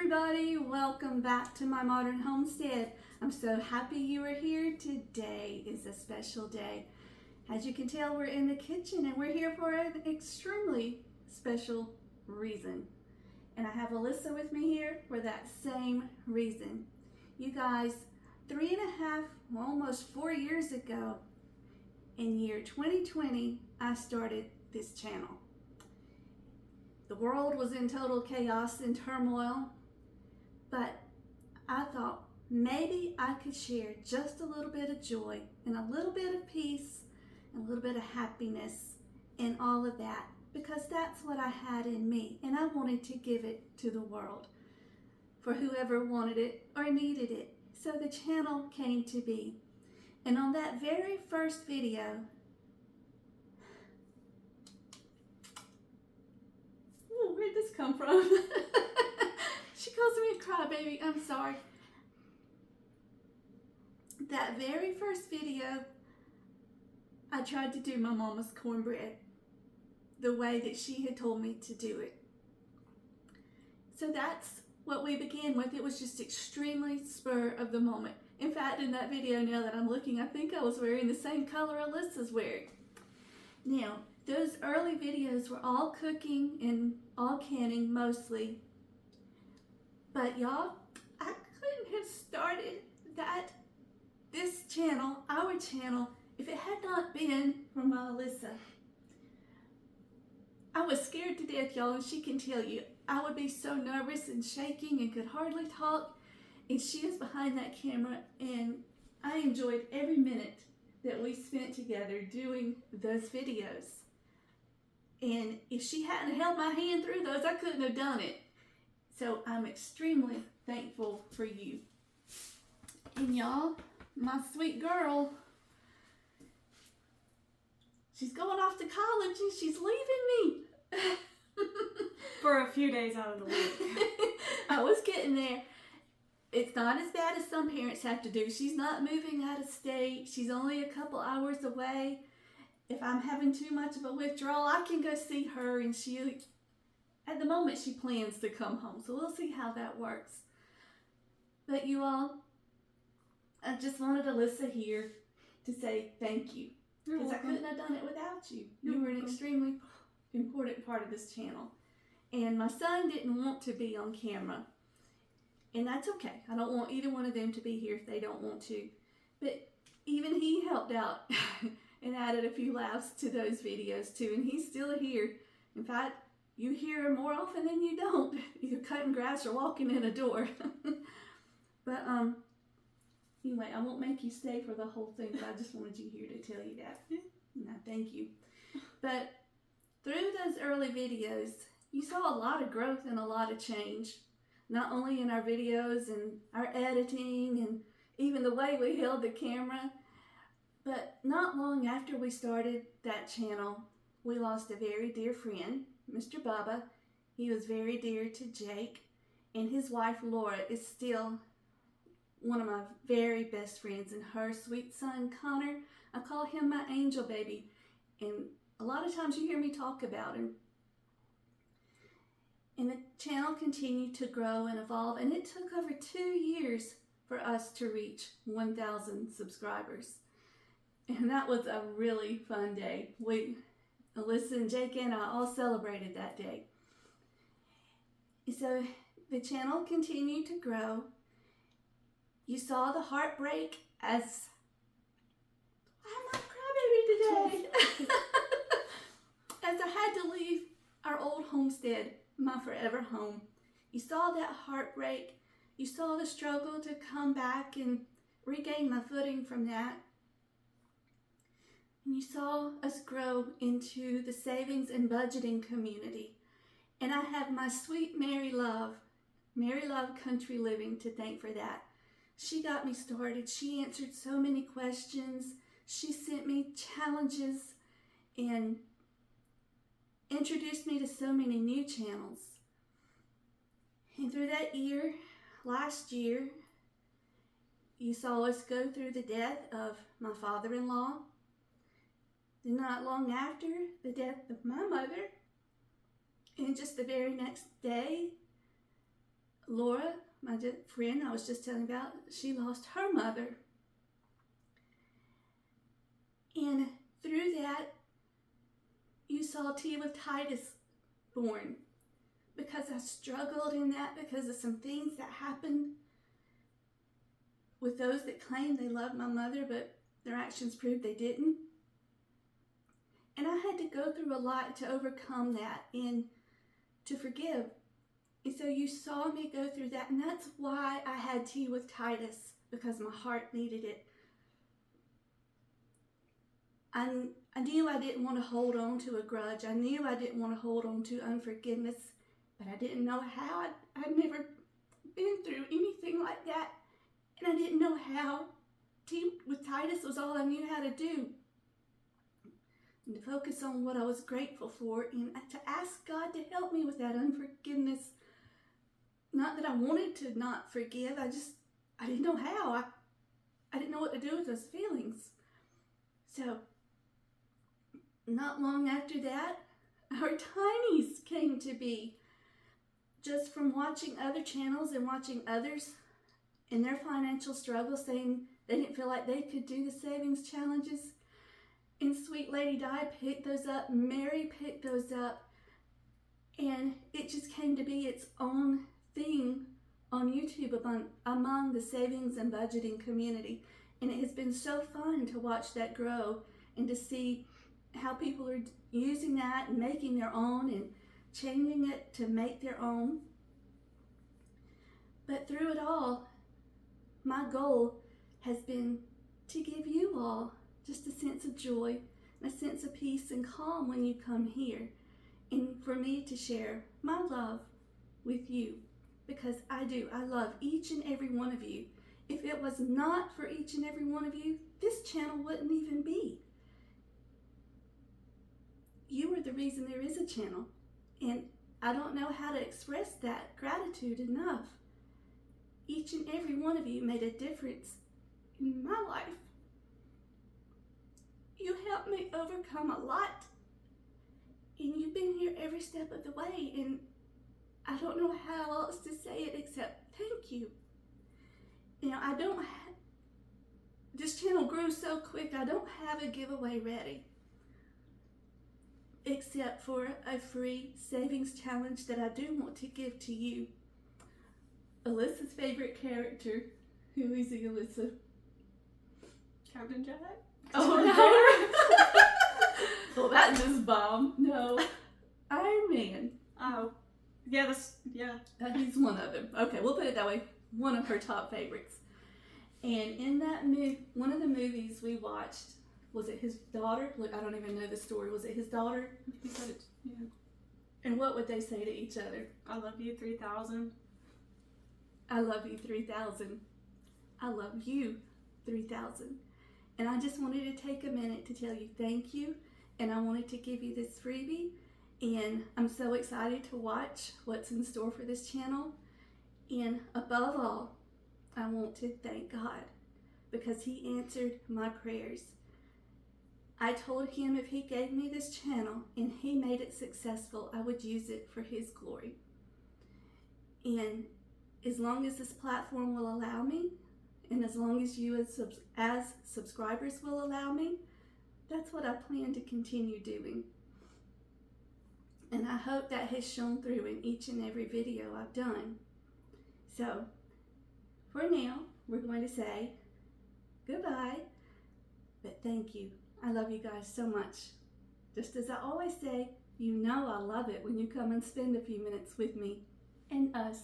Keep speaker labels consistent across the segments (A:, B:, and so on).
A: everybody, welcome back to my modern homestead. I'm so happy you are here. Today is a special day. As you can tell, we're in the kitchen and we're here for an extremely special reason. And I have Alyssa with me here for that same reason. You guys, 3.5, almost 4 years ago, in year 2020, I started this channel. The world was in total chaos and turmoil, but I thought maybe I could share just a little bit of joy and a little bit of peace and a little bit of happiness and all of that, because that's what I had in me, and I wanted to give it to the world for whoever wanted it or needed it. So the channel came to be. And on that very first video, where'd this come from? She calls me a crybaby. I'm sorry. That very first video, I tried to do my mama's cornbread the way that she had told me to do it. So that's what we began with. It was just extremely spur of the moment. In fact, in that video, now that I'm looking, I think I was wearing the same color Alyssa's wearing. Now, those early videos were all cooking and all canning mostly. But y'all, I couldn't have started this channel, our channel, if it had not been for my Alyssa. I was scared to death, y'all, and she can tell you. I would be so nervous and shaking and could hardly talk. And she is behind that camera, and I enjoyed every minute that we spent together doing those videos. And if she hadn't held my hand through those, I couldn't have done it. So I'm extremely thankful for you. And y'all, my sweet girl, she's going off to college and she's leaving me.
B: For a few days out of the week.
A: I was getting there. It's not as bad as some parents have to do. She's not moving out of state. She's only a couple hours away. If I'm having too much of a withdrawal, I can go see her, and at the moment, she plans to come home. So we'll see how that works. But you all, I just wanted Alyssa here to say thank you. Because I couldn't have done it without you. You were an extremely important part of this channel. And my son didn't want to be on camera. And that's okay. I don't want either one of them to be here if they don't want to. But even he helped out and added a few laughs to those videos too. And he's still here. In fact, you hear him more often than you don't. Either cutting grass or walking in a door. But anyway, I won't make you stay for the whole thing, but I just wanted you here to tell you that. No, thank you. But through those early videos, you saw a lot of growth and a lot of change. Not only in our videos and our editing and even the way we held the camera, but not long after we started that channel, we lost a very dear friend, Mr. Bubba. He was very dear to Jake, and his wife Laura is still one of my very best friends, and her sweet son Connor, I call him my angel baby, and a lot of times you hear me talk about him. And the channel continued to grow and evolve, and it took over 2 years for us to reach 1,000 subscribers. And that was a really fun day. Alyssa and Jake and I all celebrated that day. So the channel continued to grow. You saw the heartbreak as, I'm a crybaby today. As I had to leave our old homestead, my forever home. You saw that heartbreak. You saw the struggle to come back and regain my footing from that. And you saw us grow into the savings and budgeting community. And I have my sweet Mary Love Country Living to thank for that. She got me started. She answered so many questions. She sent me challenges and introduced me to so many new channels. And through that year, last year, you saw us go through the death of my father-in-law. Then not long after, the death of my mother. And just the very next day, Laura, my friend I was just telling about, she lost her mother. And through that, you saw Tea with Titus born. Because I struggled in that because of some things that happened with those that claimed they loved my mother, but their actions proved they didn't. And I had to go through a lot to overcome that and to forgive. And so you saw me go through that, and that's why I had Tea with Titus, because my heart needed it. I knew I didn't want to hold on to a grudge. I knew I didn't want to hold on to unforgiveness, but I didn't know how. I'd never been through anything like that, and I didn't know how. Tea with Titus was all I knew how to do. And to focus on what I was grateful for and to ask God to help me with that unforgiveness. Not that I wanted to not forgive, I didn't know how. I didn't know what to do with those feelings. So, not long after that, our tinies came to be. Just from watching other channels and watching others in their financial struggles, saying they didn't feel like they could do the savings challenges. And Sweet Lady Di picked those up, Mary picked those up, and it just came to be its own thing on YouTube among the savings and budgeting community. And it has been so fun to watch that grow and to see how people are using that and making their own and changing it to make their own. But through it all, my goal has been to give you all just a sense of joy, and a sense of peace and calm when you come here. And for me to share my love with you, because I do. I love each and every one of you. If it was not for each and every one of you, this channel wouldn't even be. You are the reason there is a channel. And I don't know how to express that gratitude enough. Each and every one of you made a difference in my life. You helped me overcome a lot, and you've been here every step of the way, and I don't know how else to say it except thank you. You know, this channel grew so quick, I don't have a giveaway ready, except for a free savings challenge that I do want to give to you. Alyssa's favorite character. Who is he, Alyssa?
B: Captain Jack?
A: Oh no! Well, that just bombed. No, Iron Man.
B: Oh, yeah,
A: He's one of them. Okay, we'll put it that way. One of her top favorites. And in that one of the movies we watched, was it his daughter? Look, I don't even know the story. Was it his daughter?
B: He said it. Yeah.
A: And what would they say to each other?
B: I love you 3,000.
A: I love you 3,000. I love you 3,000. And I just wanted to take a minute to tell you thank you. And I wanted to give you this freebie. And I'm so excited to watch what's in store for this channel. And above all, I want to thank God because He answered my prayers. I told Him if He gave me this channel and He made it successful, I would use it for His glory. And as long as this platform will allow me, and as long as you as subscribers will allow me, that's what I plan to continue doing. And I hope that has shown through in each and every video I've done. So, for now, we're going to say goodbye, but thank you. I love you guys so much. Just as I always say, you know I love it when you come and spend a few minutes with me and us.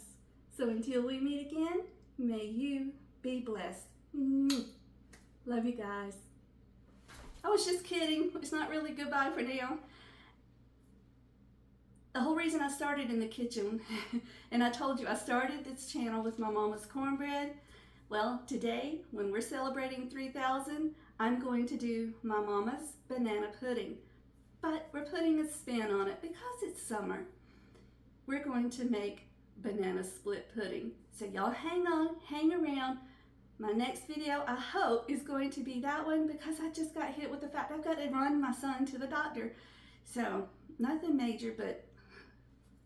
A: So until we meet again, may you be blessed. Love you guys. I was just kidding. It's not really goodbye for now. The whole reason I started in the kitchen, and I told you I started this channel with my mama's cornbread. Well, today, when we're celebrating 3,000, I'm going to do my mama's banana pudding. But we're putting a spin on it because it's summer. We're going to make banana split pudding. So y'all hang on, hang around. My next video, I hope, is going to be that one because I just got hit with the fact I've got to run my son to the doctor. So, nothing major, but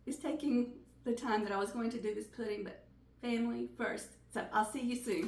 A: it's taking the time that I was going to do this pudding, but family first. So I'll see you soon.